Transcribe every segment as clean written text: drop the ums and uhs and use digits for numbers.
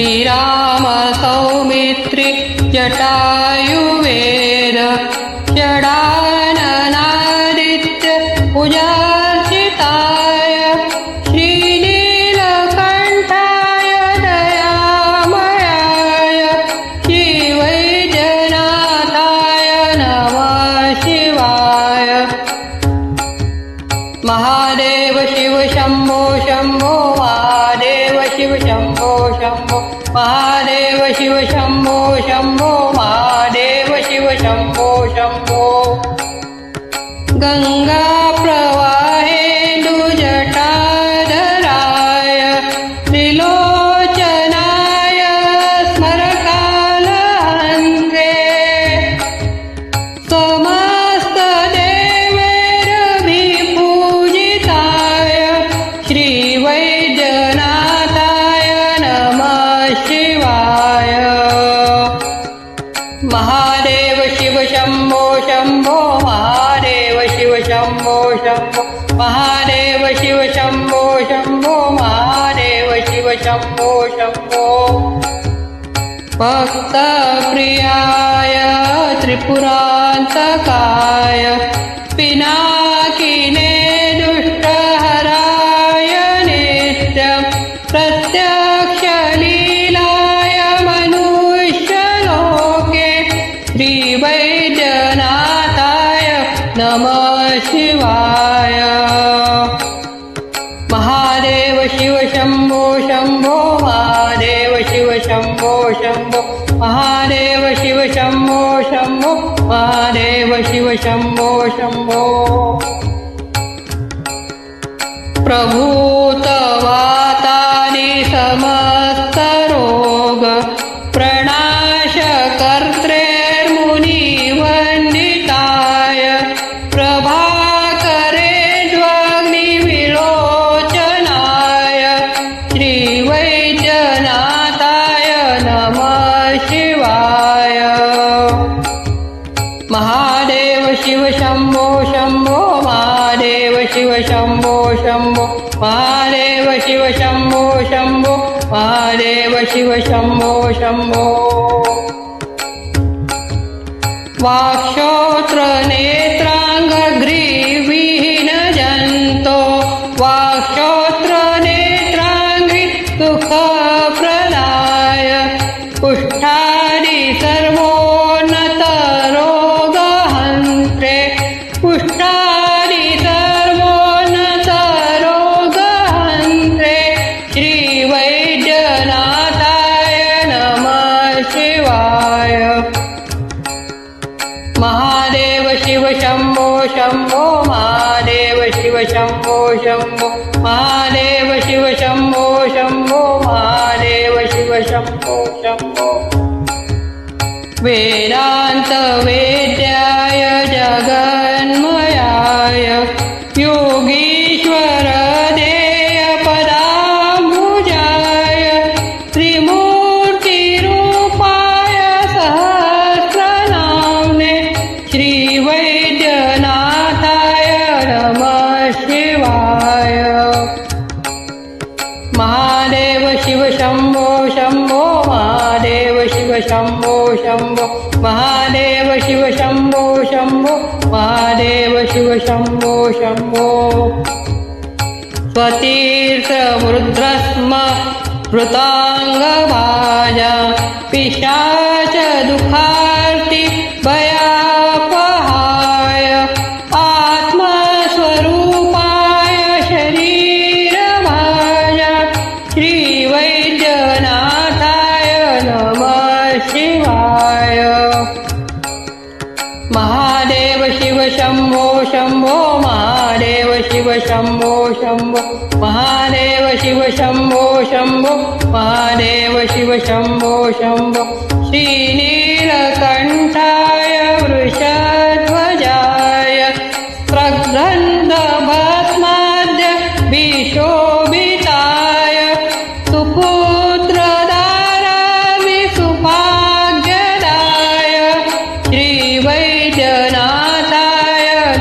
श्रीराम सौमित्रि जटायुवेद षडाननादित्य पूजार्चिताय श्रीनीलकण्ठाय दयामयाय श्रीवैद्यनाथाय नमः शिवाय। महादेव शिव शम्भो शम्भो महादेव शिव शम्भो शम्भो महादेव शिव शम्भो शम्भो महादेव शिव शम्भो शम्भो। गंगा प्रवाहेन्दुजटाधराय त्रिलोचनाय स्मरकालहन्त्रे समस्तदेवैरभिपूजिताय श्रीवैद्यनाथाय नमः शिवाय। महादेव शिव शम्भो शम्भो महादेव शिव शम्भो शम्भो महादेव शिव शम्भो शम्भो महादेव शिव शम्भो शम्भो। भक्तप्रियाय त्रिपुरान्तकाय पिनाकिने दुष्टहराय नित्यं प्रत्यक्षलीलाय मनुष्यलोके श्रीवैद्यनाथाय नमः शिवाय। महादेव शिव शम्भो शम्भो महादेव शिव शम्भो शम्भो महादेव शिव शम्भो शम्भो महादेव शिव शम्भो शम्भो। प्रभूतवातानि समस्तरोग प्रणाशकर्त्रेर्मुनिवन्दिताय प्रभाकरे ज्वाग्निविलोचनाय श्रीवैद्यनाथाय नमः शिवाय। महादेव शिव शम्भो शम्भो महादेव शिव शम्भो शम्भो महादेव शिव शम्भो शम्भो महादेव शिव शम्भो शम्भो। वाक्श्रोत्रनेत्राङ्गग्रीविहीनजन्तो वाक्श्रोत्रनेत्राङ्घ्रि सुखप्रदाय कुष्ठादि सर्वोन्नतरोगहन्त्रे कुष्ठादि सर्वोन्नतरोगहन्त्रे श्रीवैद्यनाथाय नमः शिवाय। महादेव शिव शम्भो शम्भो महादेव शिव शम्भो शम्भो महादेव शिव शम्भो शम्भो महादेव शिव शम्भो शम्भो। वेदान्त वेद्याय जगन्मयाय योगीश्वर देय पदाम्बुजाय त्रिमूर्तिरूपाय सहस्रनाम्ने श्रीवैद्यनाथाय नमः शिवाय। महादेव शिव शम्भो शम्भो महादेव शिव शम्भो शम्भो महादेव शिव शम्भो शम्भो महादेव शिव शम्भो शम्भो। स्वतीर्थवृद्रस्म वृताङ्गभाजा पिशाच दुःखार्ति भयापहाय आत्मस्वरूपाय शरीरभाजा श्रीवैद्यनाथाय नमः शिवाय। महादेव शिव शम्भो शम्भो महादेव शिव शम्भो शम्भो महादेव शिव शम्भो शम्भो महादेव शिव शम्भो शम्भो। श्रीनीलकण्ठाय वृषध्वजाय प्रगन्धभस्माद्य विशोभिताय सुपुत्रदारामि सुभाग्यदाय श्रीवैद्यनाथाय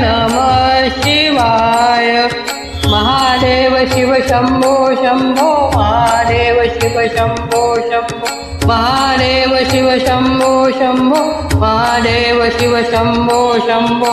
नमः शिवाय। महादेव शिव शम्भो शम्भो महादेव शिव शंभो शंभो महादेव शिव शंभो शंभो महादेव शिव शंभो शंभो